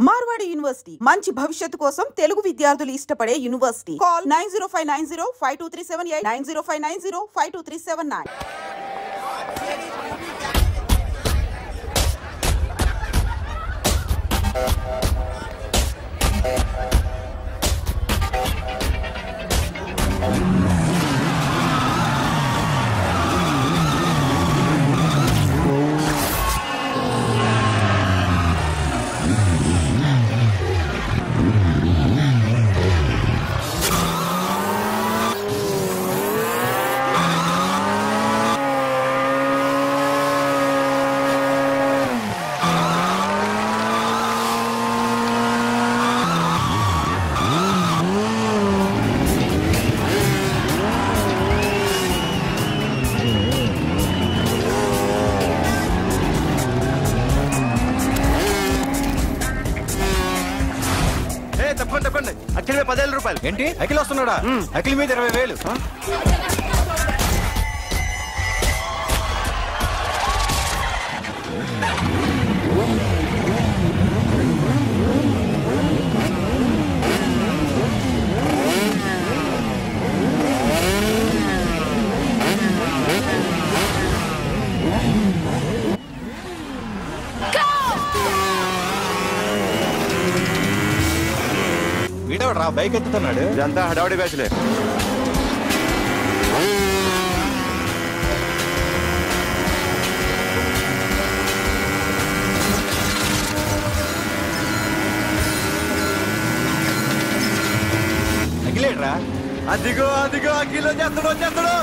Marwadi university మంచి భవిష్యత్తు కోసం తెలుగు విద్యార్థులు ఇష్టపడే యూనివర్సిటీ. కాల్ 9059052378 9059052379. అఖిల్ 10,000 రూపాయలు. ఏంటి అఖిల్ వస్తున్నాడా? అఖిల్ మీద 20,000. వీడవరా బైక్ ఎత్తుతున్నాడు? ఇదంతా హడావుడి బ్యాచ్లే. అఖిలేట్రా? అదిగో అదిగో అఖిల్ వచ్చేస్తాడు.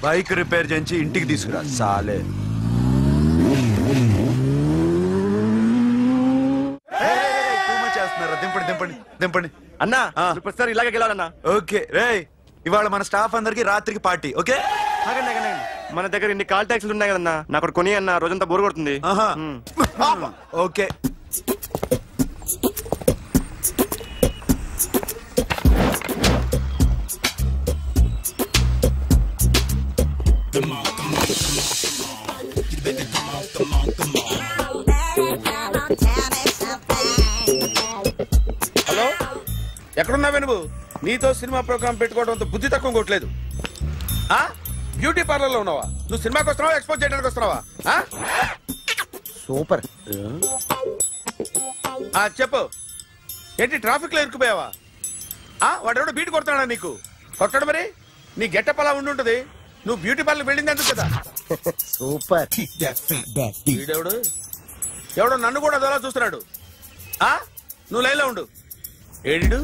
బైక్ రిపేర్ చేయించి ఇంటికి తీసుకురా సాలే. చేస్తున్నారా? దింపండి అన్నా. ప్రతిసారి ఇలాగే గెలవాలన్నా. ఓకే రే, ఇవాళ మన స్టాఫ్ అందరికి రాత్రికి పార్టీ. ఓకే మన దగ్గర ఇన్ని కాల్ ట్యాక్సీలు ఉన్నాయి కదన్నా, నాకు కొని అన్న రోజంతా బోరు కొడుతుంది. ఓకే హలో, ఎక్కడున్నావే నువ్వు? నీతో సినిమా ప్రోగ్రామ్ పెట్టుకోవడంతో బుద్ధి తక్కువ కొట్టలేదు. బ్యూటీ పార్లర్ లో ఉన్నావా? నువ్వు సినిమాకి వస్తున్నావా, ఎక్స్పోజ్ చేయడానికి వస్తున్నావా? సూపర్. చెప్పు, ఏంటి ట్రాఫిక్ లో ఇరుక్కుపోయావా? వాడెవడో బీట్ కొడతాడా నీకు? కొట్టడు మరి. నీ గెట్టప్ అలా ఉండుంటది. నువ్వు బ్యూటీ పార్లర్ వెళ్ళింది ఎందుకు కదా? సూపర్. ఎవడో నన్ను కూడా అదోలా చూస్తున్నాడు. నువ్వు లైన్లో ఉండు. ఏడు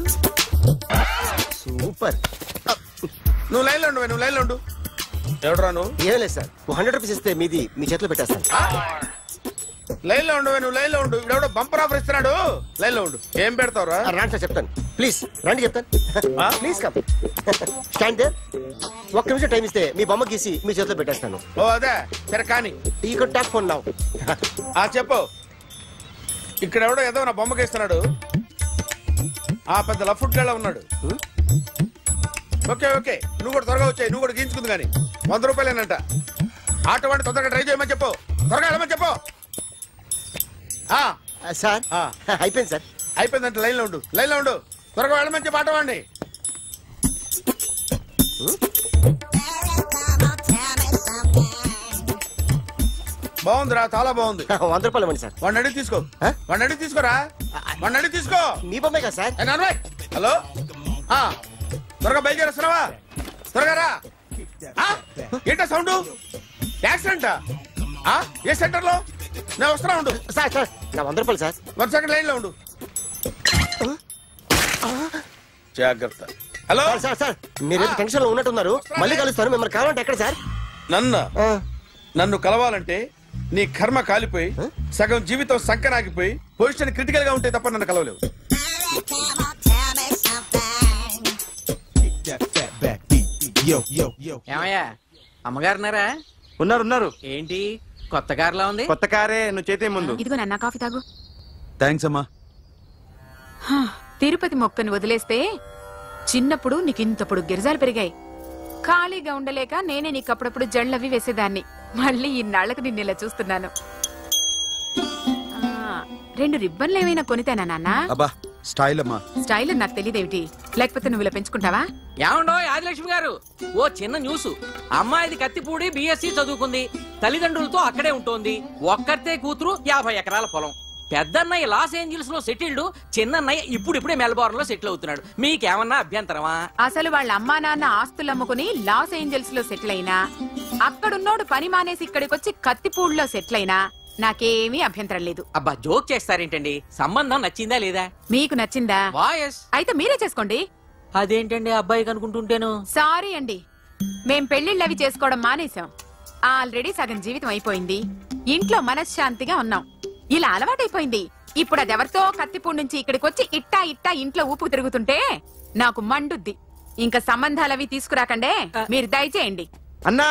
సూపర్. నువ్వు లైన్లో ఉండు. ఎవడరా నువ్వు? ఏం లేదు సార్, 100 రూపీస్ ఇస్తే మీది మీ చేతిలో పెట్టేస్తాను. లైన్లో ఉండు. ఇవిడెవడో బంపర్ ఆఫర్ ఇస్తున్నాడు. లైన్లో ఉండు. ఏం పెడతావురా? రాండి సార్ చెప్తాను, ప్లీజ్ రండి చెప్తాను. Please come stand there. ఒక్క నిమిషం టైం ఇస్తే మీ బొమ్మ గీసి మీ చేతిలో పెట్టేస్తాను. ఓ అదే సరే కానీ ఈ కుడ్ టాక్ ఫోన్ నౌ. చెప్పు. ఇక్కడ ఎవడో ఏదో నా బొమ్మకి ఇస్తున్నాడు. పెద్ద లఫ్ట్ గేళ ఉన్నాడు. ఓకే నువ్వు కూడా త్వరగా వచ్చాయి. నువ్వు కూడా గీంచుకుంది కానీ 100 రూపాయలేనంట. ఆటో వాడిని తొందరగా ట్రై చేయమని చెప్పు. త్వరగా వెళ్ళమని చెప్పు. సార్ అయిపోయింది సార్. అయిపోయిందంటే లైన్లో ఉండు. త్వరగా వెళ్ళమని చెప్పు ఆటో వాడిని. బాగుందిరా, చాలా బాగుంది. 100 రూపాయలు ఇవ్వండి సార్. వాడిని అడిగి తీసుకోరా. వాడిని అడిగి తీసుకో. మీ బొమ్మే కదా సార్. హలో, త్వరగా బయలుదేరేస్తున్నావా? త్వరగా రా. ఏంటా సౌండ్? యాక్సిడెంటా? ఏ సెంటర్ లో? నేను వస్తున్నా ఉండు. సార్ నా 100 రూపాయలు సార్. 1 సెకండ్ లైన్ లో ఉండు. జాగ్రత్త. హలో సార్ మీరు టెన్షన్ లో ఉన్నట్టున్నారు. మళ్ళీ కలుస్తాను. మిమ్మల్ని కావాలంటే ఎక్కడ సార్? నన్ను కలవాలంటే నీ కర్మ కాలిపోయి సగం జీవితం సంకనాగిపోయి పొజిషన్ క్రిటికల్ గా ఉంటే తప్ప నన్ను కలవలేవు. ఏమయ్యా, అమ్మగారున్నారా? ఉన్నారు. ఏంటి కొత్త కారులా ఉంది? కొత్త కారే, నువ్వు చేతే ముందు. ఇదిగో నాన్న కాఫీ తాగు. థ్యాంక్స్ అమ్మా. తిరుపతి మొక్కను వదిలేస్తే చిన్నప్పుడు నీకు ఇంతప్పుడు గిరిజాలు పెరిగాయి. ఖాళీగా ఉండలేక నేనే నీకు అప్పుడప్పుడు జళ్ళవి వేసేదాన్ని. మళ్ళీ ఇన్నాళ్లకు నిన్ను ఇలా చూస్తున్నాను. 2 రిబ్బన్లు ఏమైనా కొనితేనా నాన్న? అబ్బా స్టైల్ అమ్మా. స్టైల్ నాకు తెలియదేమిటి? లేకపోతే నువ్వు ఇలా పెంచుకుంటావా? ఏమండో ఆదిలక్ష్మి గారు, ఓ చిన్న న్యూస్. అమ్మాయిది కత్తిపూడి BSc చదువుకుంది. తల్లిదండ్రులతో అక్కడే ఉంటోంది. ఒక్కరితే కూతురు, 50 ఎకరాల పొలం. పెద్దన్నయ్య లాస్ ఏంజల్స్ లో సెటిల్డ్, చిన్నన్నయ్య ఇప్పుడిప్పుడే మెల్బోర్న్ లో సెటిల్ అవుతున్నాడు. మీకేమన్నా అభ్యంతరమా? అసలు వాళ్ళ అమ్మా నాన్న ఆస్తులు అమ్ముకుని లాస్ ఏంజల్స్ లో సెటిల్ అయినా, అక్కడున్నోడు పని మానేసి ఇక్కడికొచ్చి కత్తిపూడిలో సెటిల్ అయినా నాకేమీ అభ్యంతరం లేదు. అబ్బా జోక్ చేస్తారేంటండి? సంబంధం నచ్చిందా లేదా? మీకు నచ్చిందా? వాయస్ అయితే మీరే చేసుకోండి. అదేంటండి అబ్బాయి కనుకుంటుంటేను? సారీ అండి, మేం పెళ్లిళ్ళవి చేసుకోవడం మానేశాం. ఆల్రెడీ సగం జీవితం అయిపోయింది. ఇంట్లో మనశ్శాంతిగా ఉన్నాం. ఇలా అలవాటైపోయింది. ఇప్పుడు అదెవరితో కత్తిపూడి నుంచి ఇక్కడికి వచ్చి ఇట్టా ఇంట్లో ఊపుకు తిరుగుతుంటే నాకు మండుద్ది. ఇంకా సంబంధాలవి తీసుకురాకండే, మీరు దయచేయండి. అన్నా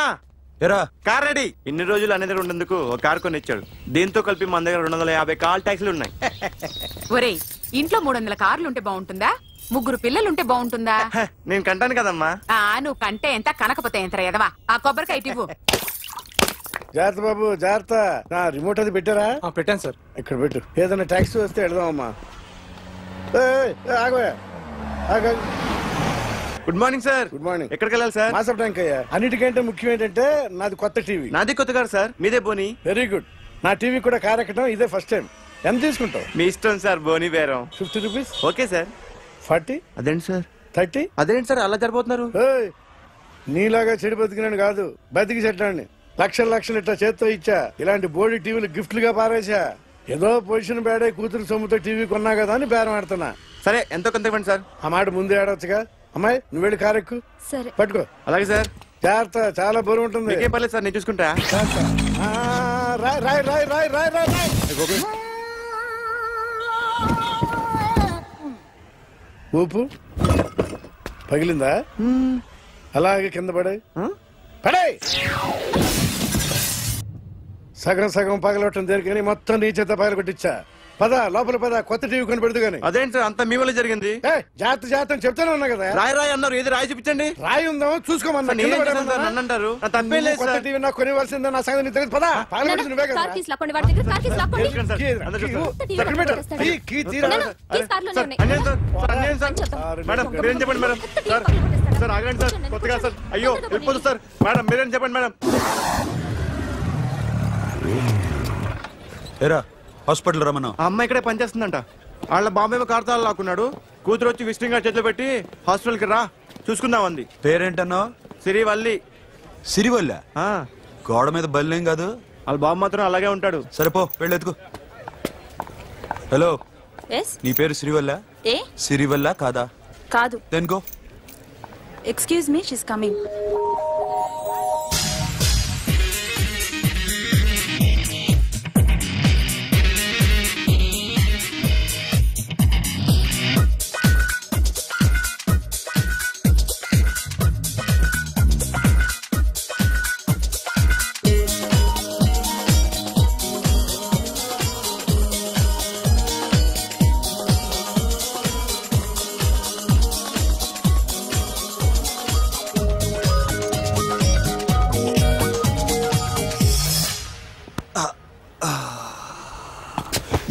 ఎరా కార్ రెడీ. ఇన్ని రోజులు అనే దగ్గర ఉండేందుకు ఒక కార్ కొని ఇచ్చాడు. దీంతో కలిపి మన దగ్గర 250 కాల్ ట్యాక్సీలు ఉన్నాయి. ఒరేయ్, ఇంట్లో 300 కార్లుంటే బాగుంటుందా? 3 పిల్లలుంటే బాగుంటుందా? నేను కంటాను కదమ్మా. నువ్వు కంటే ఎంత కనకపోతే ఎంత ఎదవా. ఆ కొబ్బరికాయ ఇవ్వు. జాగ్రత్త బాబు, జాగ్రత్త. రిమోట్ అది పెట్టారా? పెట్టాను సార్. ఇక్కడ పెట్టు. ఏదైనా ట్యాక్సీ వస్తే వెళదామమ్మా. Good morning sir. Good morning. ఎక్కడికి వెళ్ళాలి సార్? మాసప్ ట్యాంక్ అయ్యా. అన్నిటికంటే ముఖ్యం ఏంటంటే నాది కొత్త టీవీ. నాది కొత్త కారు సార్, మీదే బోని. Very good. నా టీవీ కూడా కార్ ఎక్కడం ఇదే ఫస్ట్ టైం. ఎంత తీసుకుంటావు? మీ ఇష్టం సార్, బోని బేరం. 50 రూపీస్. Okay sir. 40. అదేంటి సార్? 30. అదేంటి సార్ అలా జరిపోతున్నారు? నీలాగా చెడు బతికినాను కాదు, బతికి చెట్టాన్ని. లక్షలు ఇట్లా చేత్తో ఇచ్చా. ఇలాంటి బోడి టీవీలు గిఫ్ట్లుగా పారేసా. ఏదో పొజిషన్ బేడే కూతురు సొమ్ముతో టీవీ కొన్నా కదా అని బేరం ఆడుతున్నా. సరే ఎంతో కొంత ఇవ్వండి సార్. ఆ మాట ముందే ఆడవచ్చుగా. అమ్మాయి నువ్వు వెళ్ళి కారు ఎక్కు. సరే పట్టుకో. అలాగే సార్. జాగ్రత్త, చాలా బరువు ఉంటుంది. ఏం పర్లేదు సార్, నేను చూసుకుంటా. ఊపు పగిలిందా? అలాగే కింద పడే సగం పగలవటం దేనికని మొత్తం నీ చేత పగల కొట్టించా. పద లోపల పద, కొత్త టీవీ కొని పెడదు గానీ. అదేంటి సార్ అంతా మీ వల్ల జరిగింది? జాగ్రత్త చెప్తానే ఉన్నా కదా. రాయి అన్నారు, ఏది రాయి చూపించండి. రాయి ఉందా చూసుకోమన్నా. నన్ను అంటారు, కొత్త టీవీ నాకు కొనివ్వాల్సిందే. నా సంగతి తెలియదు. పద పగలబడి నువ్వే కదా. మేడం మీరేం చెప్పండి మేడం. సార్ సార్ ఆగండి సార్, కొత్తగా సార్. అయ్యో వెళ్ళిపోదు సార్. మేడం మీరేం చెప్పండి మేడం. ఎరా హాస్పిటల్ రమ్మన్నా. ఆ అమ్మాయి ఇక్కడే పనిచేస్తుందంట. వాళ్ళ బాంబే కార్తాలు లాక్కున్నాడు. కూతురు వచ్చి విజిటింగ్ కార్డ్ చేతిలో పెట్టి హాస్పిటల్ కి రా చూసుకుందాం అంది. పేరేంటన్నా? సిరివల్లి. సిరివల్ల? గోడ మీద బల్లేం కాదు. వాళ్ళ బాబు మాత్రం అలాగే ఉంటాడు. సరేపో వెళ్ళెత్తుకో. హలో, నీ పేరు సిరివల్ల? సిరివల్ల కాదా? కాదు. Then go. Excuse me, she's coming.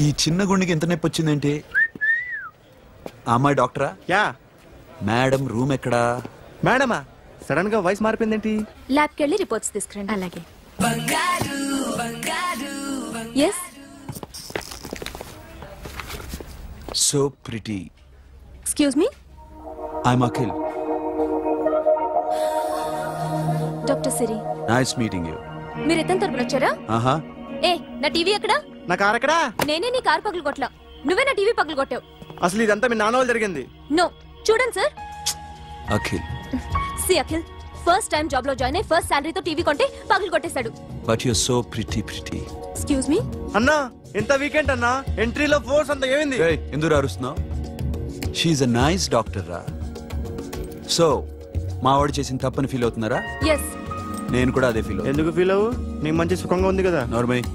ఈ చిన్న గుండెకి ఎంత నొప్పి వచ్చిందేంటి? అమ్మాయి డాక్టరా? యా. మేడం రూమ్ ఎక్కడా? మేడమా సడన్ గా వాయిస్ మారిపోయిందేంటి? ల్యాబ్కి వెళ్ళి రిపోర్ట్స్ తీసుకురండి. అలాగే. Yes. So pretty. Excuse me. I'm Akhil. Doctor Siri. Nice meeting you. మీరు ఎత్తన తరపున వచ్చారా? ఆహా. ఏ నా టీవీ ఎక్కడా? నా కార్ ఎక్కడా? నేనే నీ కార్ పగలు కొట్టలా, నువ్వే నా టీవీ పగలు కొట్టావు. అసలు ఇదంతా మీ నాన్న వాళ్ళు జరిగింది. నో, చూడండి sir. Akhil. See Akhil, first time job లో జాయిన్ అయ్యి ఫస్ట్ సాలరీతో టీవీ కొంటే పగలు కొట్టేశాడు. But you are so pretty. Excuse me. అన్నా ఎంత వీకెండ్ అన్నా, ఎంట్రీలో ఫోర్స్ అంత ఏమైంది? ఏయ్, ఎందుకు అరుస్తున్నావు? She is a nice doctor రా. సో మా వాడు చేసిన తప్పని ఫీల్ అవుతున్నారా? ఎస్. నేను కూడా అదే ఫీల్. ఎందుకు ఫీల్ అవ్వు? నీకు మంచి సుఖంగా ఉంది కదా. నార్మల్.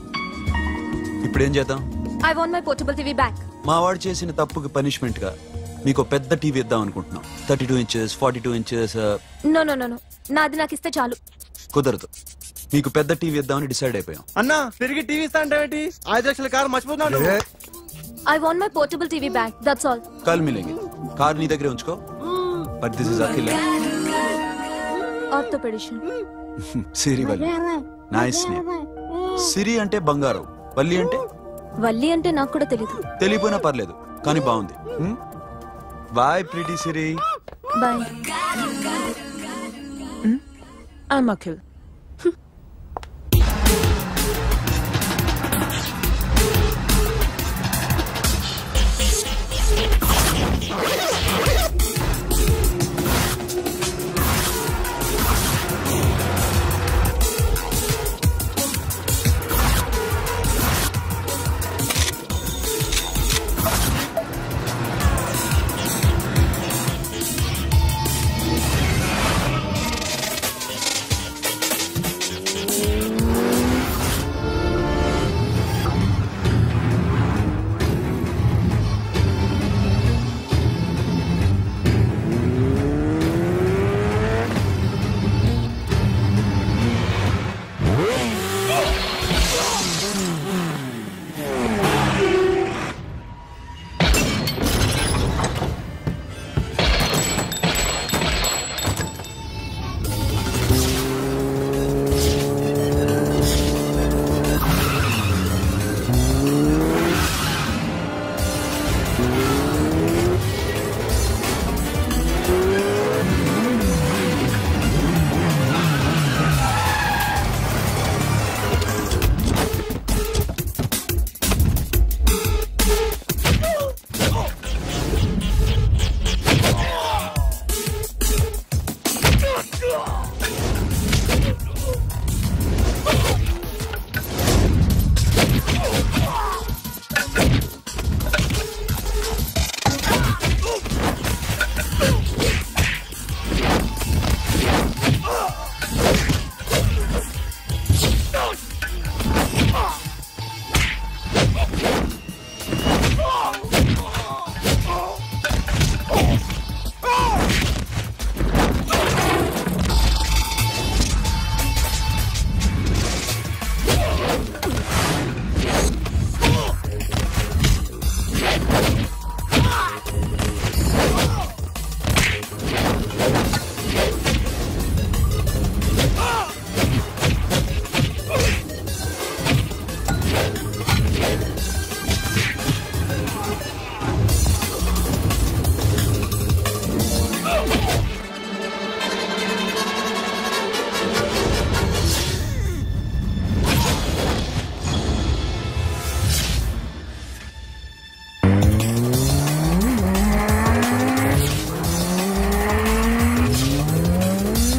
ఇప్పుడు ఏం చేద్దాం? I want my portable TV back. మా వాడు చేసిన తప్పుకి పనిష్మెంట్ గా మీకు పెద్ద టీవీ ఇద్దాం అనుకుంటున్నాం. 32 inches 42 inches. No no no no, నాది నాకు ఇస్తే చాలు. కుదరదు. మీకు పెద్ద టీవీ ఇద్దామని డిసైడ్ అయిపోయాం. అన్నా తిరిగి టీవీ ఇస్తా అంటే 5 లక్షల కారు మర్చిపోతున్నాడు. I want my portable TV back, that's all. కల్ మిలేంగే. కార్ నీ దగ్గరే ఉంచుకో. But this is Akhil. Orthopaedician. Siri Valli. Nice name. Siri అంటే బంగారం, వల్లి అంటే? వల్లి అంటే నాకు కూడా తెలీదు. తెలియపోయినా పర్లేదు, కానీ బాగుంది. Bye pretty Siri. Bye. I'm Akhil.